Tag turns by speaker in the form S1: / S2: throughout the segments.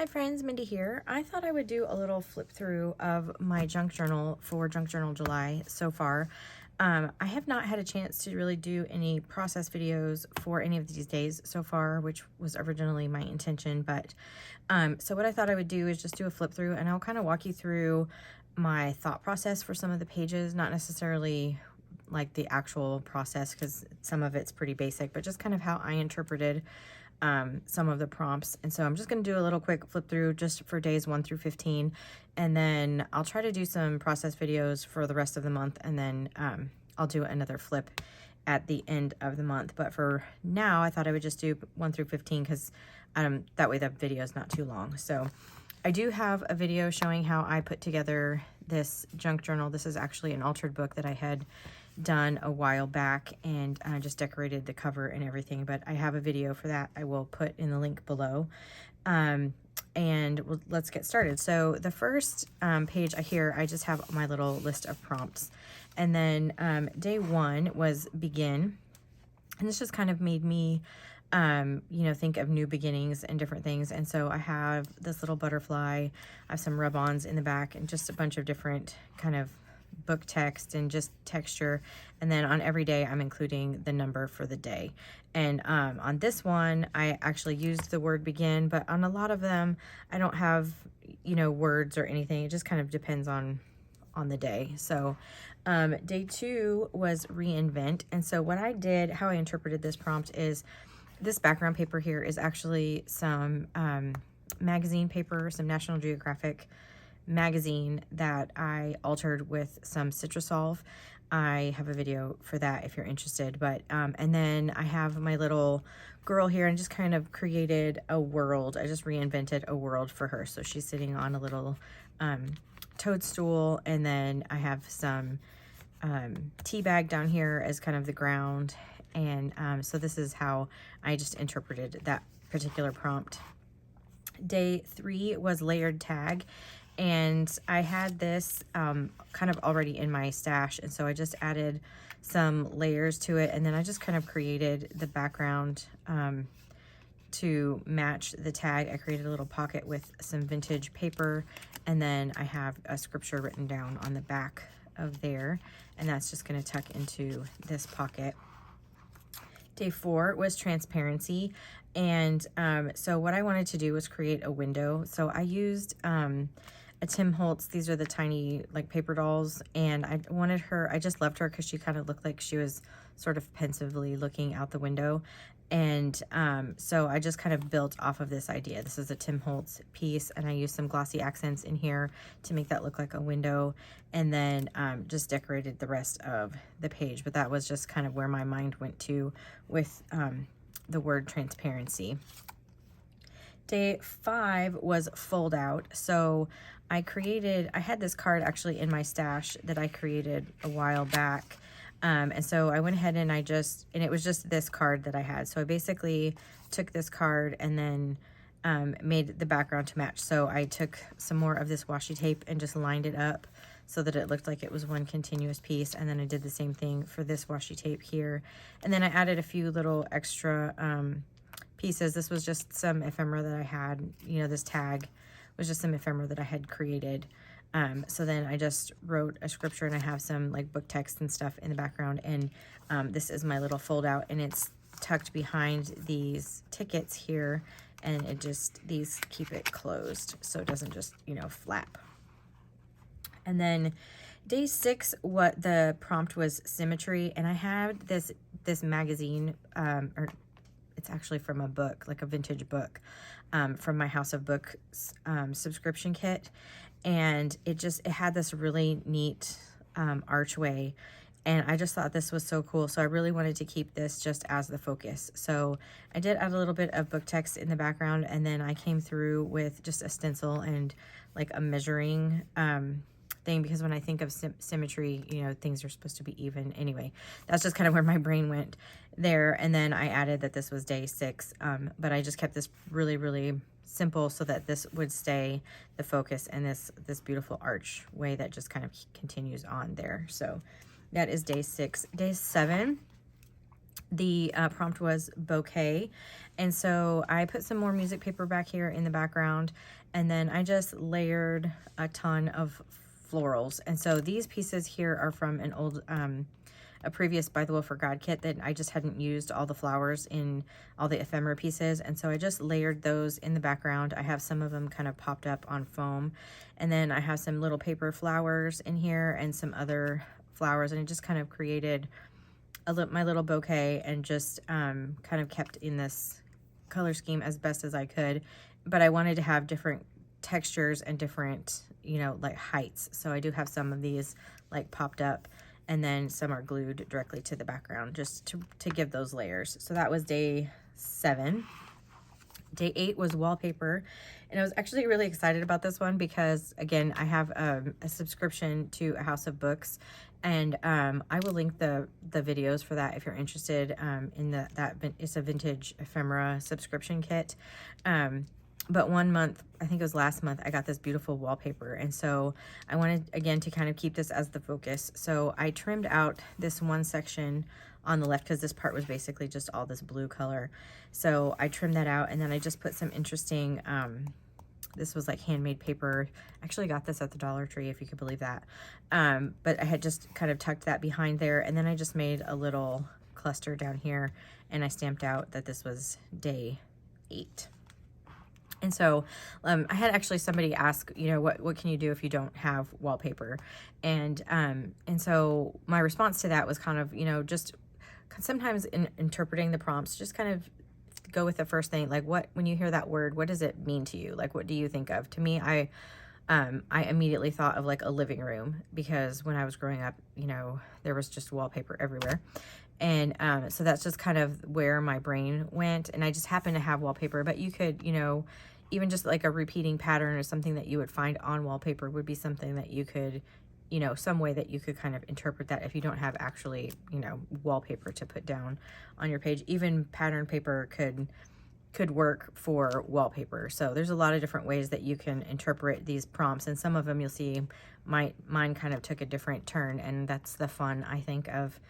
S1: Hi friends, Mindy here. I thought I would do a little flip through of my junk journal for Junk Journal July so far. I have not had a chance to really do any process videos for any of these days so far, which was originally my intention. But so what I thought I would do is just do a flip through, and I'll kind of walk you through my thought process for some of the pages, not necessarily like the actual process because some of it's pretty basic, but just kind of how I interpreted some of the prompts. And so I'm just going to do a little quick flip through just for days 1 through 15, and then I'll try to do some process videos for the rest of the month, and then I'll do another flip at the end of the month. But for now, I thought I would just do 1 through 15 because that way the video is not too long. So I do have a video showing how I put together this junk journal. This is actually an altered book that I had done a while back, and I just decorated the cover and everything, but I have a video for that I will put in the link below. Let's get started. So the first page here, I just have my little list of prompts, and then day 1 was begin, and this just kind of made me think of new beginnings and different things. And so I have this little butterfly, I have some rub-ons in the back, and just a bunch of different kind of book text and just texture. And then on every day I'm including the number for the day. And on this one I actually used the word begin, but on a lot of them I don't have words or anything. It just kind of depends on the day. So day 2 was reinvent. And so what I did, how I interpreted this prompt, is this background paper here is actually some magazine paper, some National Geographic magazine that I altered with some Citrusolve. I have a video for that if you're interested. But and then I have my little girl here, and just kind of created a world. I just reinvented a world for her. So she's sitting on a little toadstool, and then I have some tea bag down here as kind of the ground. And so this is how I just interpreted that particular prompt. Day 3 was layered tag. And I had this kind of already in my stash, and so I just added some layers to it, and then I just kind of created the background to match the tag. I created a little pocket with some vintage paper, and then I have a scripture written down on the back of there, and that's just going to tuck into this pocket. Day 4 was transparency, and so what I wanted to do was create a window. So I used a Tim Holtz. These are the tiny like paper dolls, and I just loved her because she kind of looked like she was sort of pensively looking out the window. And so I just kind of built off of this idea. This is a Tim Holtz piece, and I used some glossy accents in here to make that look like a window, and then just decorated the rest of the page. But that was just kind of where my mind went to with the word transparency. Day 5 was fold out. So I had this card actually in my stash that I created a while back. And so I went ahead and it was just this card that I had. So I basically took this card and then made the background to match. So I took some more of this washi tape and just lined it up so that it looked like it was one continuous piece. And then I did the same thing for this washi tape here. And then I added a few little extra pieces. This was just some ephemera that I had. This tag was just some ephemera that I had created. So then I just wrote a scripture, and I have some like book text and stuff in the background. And this is my little fold out, and it's tucked behind these tickets here, and these keep it closed so it doesn't just flap. And then day 6, what the prompt was symmetry, and I had this magazine, or it's actually from a book, like a vintage book, from my House of Books subscription kit. And it had this really neat archway, and I just thought this was so cool. So I really wanted to keep this just as the focus. So I did add a little bit of book text in the background, and then I came through with just a stencil and like a measuring thing, because when I think of symmetry, things are supposed to be even. Anyway, that's just kind of where my brain went there. And then I added that this was day 6, but I just kept this really, really simple so that this would stay the focus, and this beautiful archway that just kind of continues on there. So that is day 6. Day 7 The prompt was bouquet. And so I put some more music paper back here in the background, and then I just layered a ton of florals. And so these pieces here are from an old, a previous By the Will for God kit that I just hadn't used all the flowers in all the ephemera pieces. And so I just layered those in the background. I have some of them kind of popped up on foam. And then I have some little paper flowers in here and some other flowers. And it just kind of created my little bouquet, and just kind of kept in this color scheme as best as I could. But I wanted to have different textures and different, you know, like heights. So I do have some of these like popped up, and then some are glued directly to the background just to give those layers. So that was day 7. Day 8 was wallpaper, and I was actually really excited about this one because, again, I have a subscription to a house of books, and I will link the videos for that if you're interested in that. It's a vintage ephemera subscription kit. But one month, I think it was last month, I got this beautiful wallpaper, and so I wanted, again, to kind of keep this as the focus. So I trimmed out this one section on the left because this part was basically just all this blue color. So I trimmed that out, and then I just put some interesting, this was like handmade paper. I actually got this at the Dollar Tree, if you could believe that. But I had just kind of tucked that behind there, and then I just made a little cluster down here, and I stamped out that this was day 8. And so I had actually somebody ask, you know, what can you do if you don't have wallpaper? And so my response to that was kind of, you know, just sometimes in interpreting the prompts, just kind of go with the first thing. Like, when you hear that word, what does it mean to you? Like, what do you think of? To me, I immediately thought of like a living room, because when I was growing up, you know, there was just wallpaper everywhere. And so that's just kind of where my brain went. And I just happened to have wallpaper, but you could, you know, even just like a repeating pattern or something that you would find on wallpaper would be something that you could, you know, some way that you could kind of interpret that if you don't have actually, you know, wallpaper to put down on your page. Even pattern paper could work for wallpaper. So there's a lot of different ways that you can interpret these prompts, and some of them you'll see mine kind of took a different turn, and that's the fun, I think, of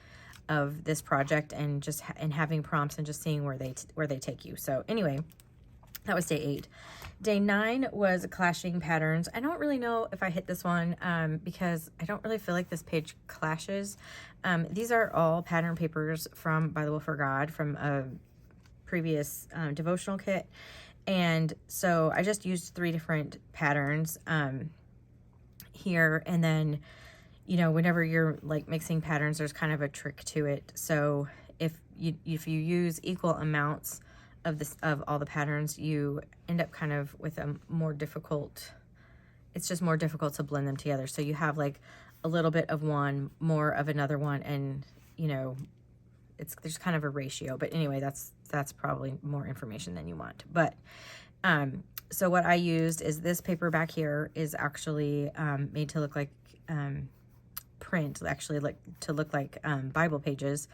S1: this project, and just and having prompts and just seeing where they take you. So anyway, that was day 8. Day 9 was clashing patterns. I don't really know if I hit this one because I don't really feel like this page clashes. These are all pattern papers from By the Will for God, from a previous devotional kit. And so I just used 3 different patterns here. And then, you know, whenever you're like mixing patterns, there's kind of a trick to it. So if you use equal amounts of all the patterns, you end up kind of with a more difficult, it's just more difficult to blend them together. So you have like a little bit of one, more of another one, and, you know, there's kind of a ratio. But anyway, that's probably more information than you want. But so what I used is this paper back here is actually made to look like print, actually, like to look like Bible pages.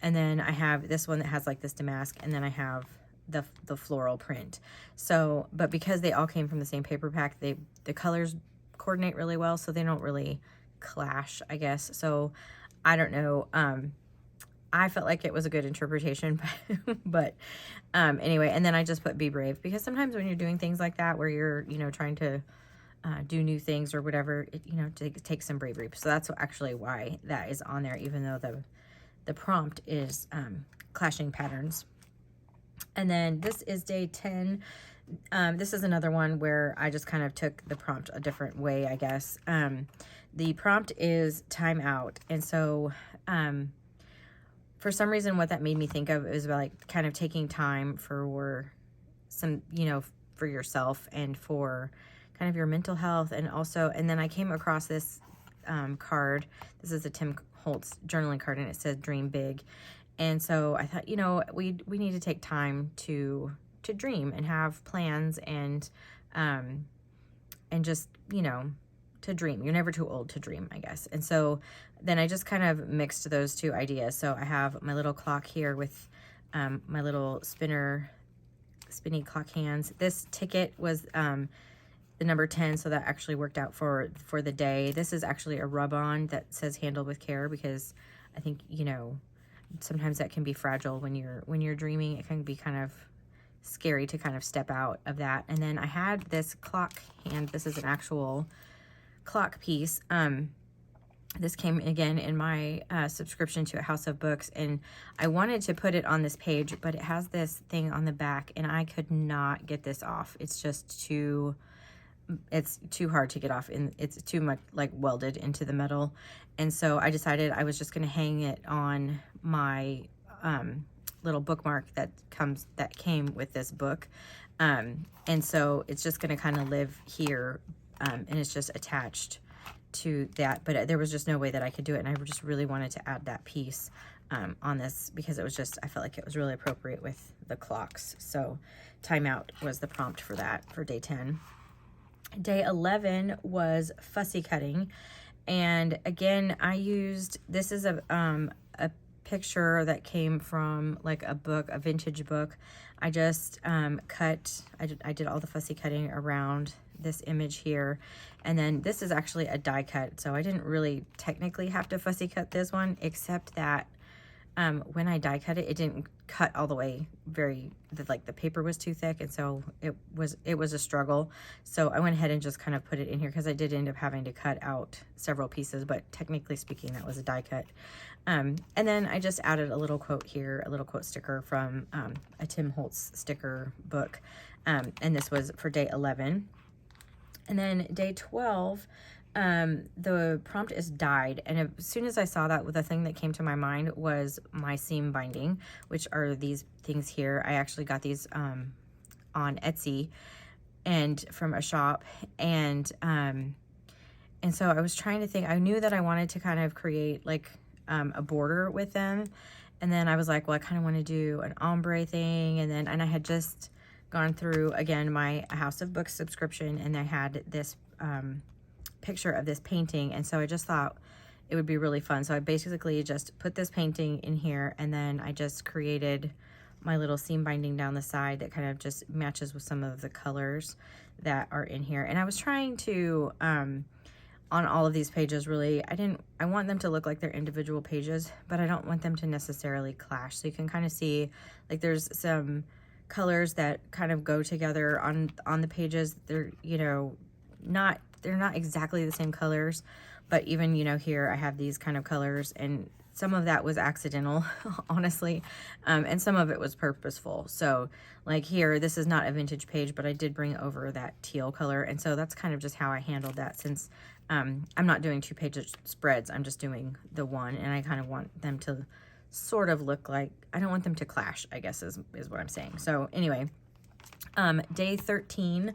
S1: And then I have this one that has like this damask, and then I have the floral print. So, but because they all came from the same paper pack, the colors coordinate really well, so they don't really clash, I guess. So I don't know. I felt like it was a good interpretation, but anyway, and then I just put be brave, because sometimes when you're doing things like that, where you're, you know, trying to do new things or whatever, it, you know, takes some bravery. So that's actually why that is on there, even though the prompt is clashing patterns. And then this is day 10. This is another one where I just kind of took the prompt a different way, I guess. The prompt is time out. And so for some reason, what that made me think of is about like kind of taking time for some, you know, for yourself and for kind of your mental health. And also, and then I came across this card. This is a Tim Holtz journaling card, and it says dream big. And so I thought, you know, we need to take time to dream and have plans, and just, you know, to dream. You're never too old to dream, I guess. And so then I just kind of mixed those 2 ideas. So I have my little clock here with my little spinny clock hands. This ticket was the number 10, so that actually worked out for the day. This is actually a rub-on that says handle with care, because I think, you know, sometimes that can be fragile when you're dreaming. It can be kind of scary to kind of step out of that. And then I had this clock hand. This is an actual clock piece. This came again in my subscription to a House of Books, and I wanted to put it on this page, but it has this thing on the back, and I could not get this off. It's just it's too hard to get off, and it's too much like welded into the metal. And so I decided I was just going to hang it on my little bookmark that came with this book. And so it's just going to kind of live here, and it's just attached to that, but there was just no way that I could do it, and I just really wanted to add that piece on this because it was just, I felt like it was really appropriate with the clocks. So timeout was the prompt for that for day 10. Day 11 was fussy cutting, and again I used, this is a picture that came from like a book, a vintage book. I just I did all the fussy cutting around this image here, and then this is actually a die cut, so I didn't really technically have to fussy cut this one, except that when I die cut it, it didn't cut all the way like the paper was too thick, and so it was a struggle. So I went ahead and just kind of put it in here because I did end up having to cut out several pieces, but technically speaking that was a die cut. And then I just added a little quote here, a little quote sticker from a Tim Holtz sticker book, and this was for day 11. And then day 12, the prompt is dyed, and as soon as I saw that, the thing that came to my mind was my seam binding, which are these things here. I actually got these on Etsy and from a shop, and so I was trying to think. I knew that I wanted to kind of create like a border with them, and then I was like, well, I kind of want to do an ombre thing, and I had just gone through again my House of Books subscription, and I had this picture of this painting, and so I just thought it would be really fun. So I basically just put this painting in here, and then I just created my little seam binding down the side that kind of just matches with some of the colors that are in here. And I was trying to on all of these pages, really, I want them to look like they're individual pages, but I don't want them to necessarily clash. So you can kind of see like there's some colors that kind of go together on the pages. They're, you know, they're not exactly the same colors, but even, you know, here I have these kind of colors, and some of that was accidental, honestly, and some of it was purposeful. So like here, this is not a vintage page, but I did bring over that teal color, and so that's kind of just how I handled that, since I'm not doing 2-page spreads, I'm just doing the one, and I kind of want them to sort of look like, I don't want them to clash, I guess is what I'm saying. So anyway, day 13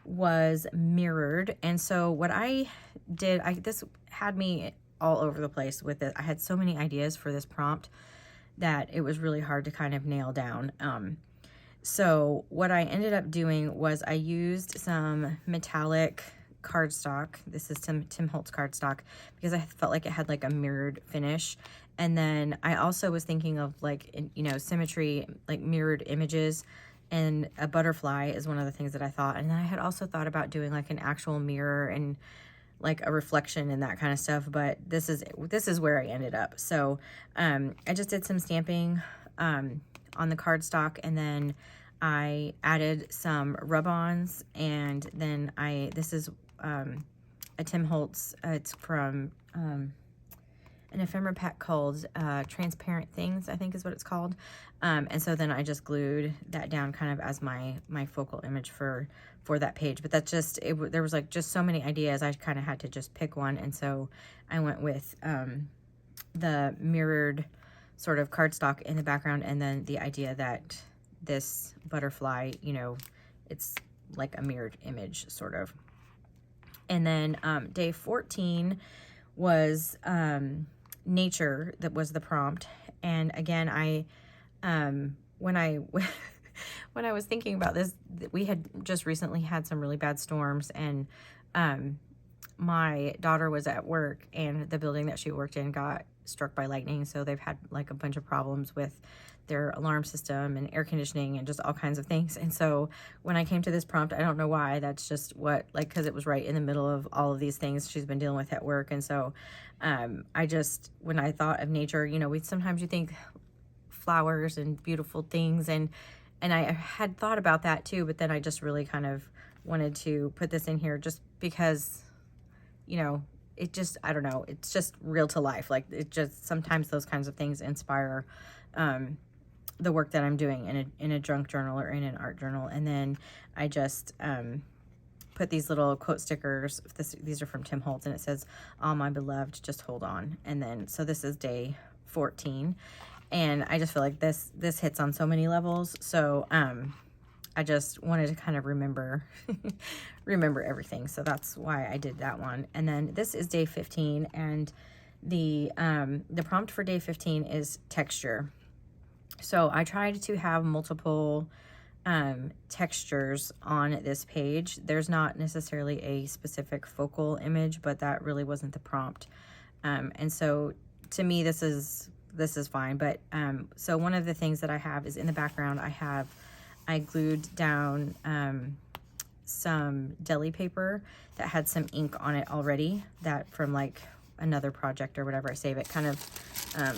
S1: was mirrored, and so what I did, this had me all over the place with it. I had so many ideas for this prompt that it was really hard to kind of nail down. So what I ended up doing was I used some metallic cardstock. This is Tim Holtz cardstock, because I felt like it had like a mirrored finish. And then I also was thinking of like, you know, symmetry, like mirrored images, and a butterfly is one of the things that I thought. And then I had also thought about doing like an actual mirror and like a reflection and that kind of stuff, but this is where I ended up. So I just did some stamping on the cardstock, and then I added some rub-ons, and then this is a Tim Holtz, it's from an ephemera pack called Transparent Things, I think is what it's called. And so then I just glued that down kind of as my focal image for that page. But that's just, there was like just so many ideas, I kind of had to just pick one. And so I went with the mirrored sort of cardstock in the background, and then the idea that this butterfly, you know, it's like a mirrored image sort of. And then day 14 was nature, that was the prompt. And again, when I was thinking about this, we had just recently had some really bad storms, and my daughter was at work, and the building that she worked in got struck by lightning, so they've had like a bunch of problems with their alarm system and air conditioning and just all kinds of things. And so when I came to this prompt, I don't know why, that's just what, like, because it was right in the middle of all of these things she's been dealing with at work. And so I just, when I thought of nature, you know, sometimes you think flowers and beautiful things, and I had thought about that too, but then I just really kind of wanted to put this in here just because, you know, it just, I don't know, it's just real to life. Like, it just, sometimes those kinds of things inspire the work that I'm doing in a junk journal or in an art journal. And then I just put these little quote stickers. These are from Tim Holtz, and it says, "All my beloved, just hold on." And then, so this is day 14. And I just feel like this hits on so many levels. So I just wanted to kind of remember everything. So that's why I did that one. And then this is day 15, and the prompt for day 15 is texture. So I tried to have multiple textures on this page. There's not necessarily a specific focal image, but that really wasn't the prompt. And so to me, this is fine. But so one of the things that I have is in the background, I glued down some deli paper that had some ink on it already, that from like another project or whatever I save it, kind of let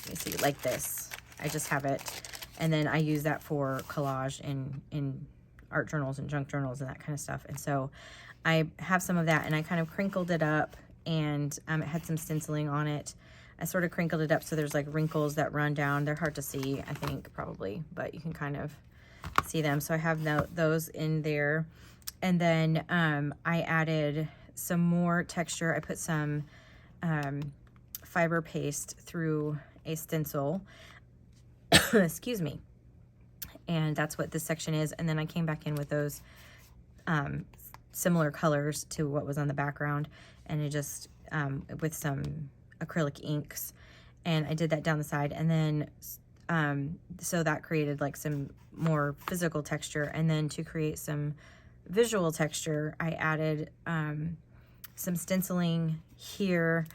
S1: me see, like this. I just have it, and then I use that for collage in art journals and junk journals and that kind of stuff. And so I have some of that, and I kind of crinkled it up, and it had some stenciling on it. I sort of crinkled it up so there's like wrinkles that run down. They're hard to see, I think, probably, but you can kind of see them. So I have those in there. And then I added some more texture. I put some fiber paste through a stencil. Excuse me. And that's what this section is. And then I came back in with those similar colors to what was on the background, and it just with some acrylic inks, and I did that down the side. And then so that created like some more physical texture. And then to create some visual texture, I added some stenciling here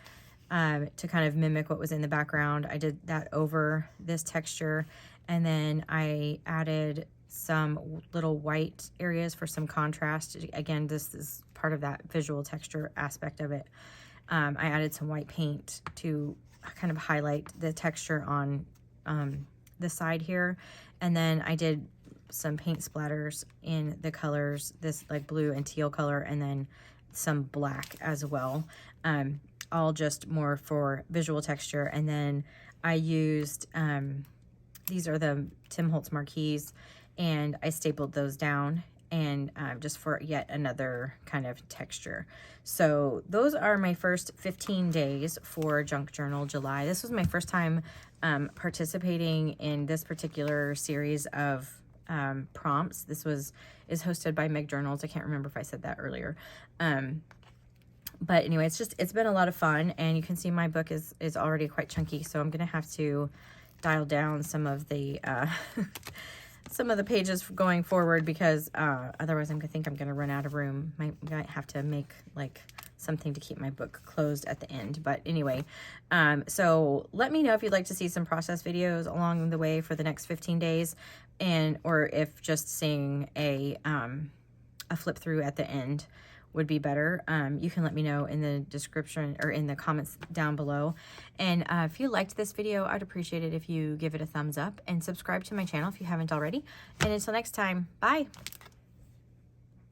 S1: to kind of mimic what was in the background. I did that over this texture, and then I added some little white areas for some contrast. Again, this is part of that visual texture aspect of it. I added some white paint to kind of highlight the texture on the side here. And then I did some paint splatters in the colors, this like blue and teal color, and then some black as well. All just more for visual texture. And then I used, these are the Tim Holtz marquees, and I stapled those down, and just for yet another kind of texture. So those are my first 15 days for Junk Journal July. This was my first time participating in this particular series of prompts. This is hosted by Meg Journals. I can't remember if I said that earlier. But anyway, it's been a lot of fun, and you can see my book is already quite chunky, so I'm gonna have to dial down some of the some of the pages going forward, because otherwise I think I'm gonna run out of room. Might have to make like something to keep my book closed at the end. But anyway, so let me know if you'd like to see some process videos along the way for the next 15 days, or if just seeing a flip through at the end would be better. You can let me know in the description or in the comments down below. And if you liked this video, I'd appreciate it if you give it a thumbs up and subscribe to my channel if you haven't already. And until next time, bye.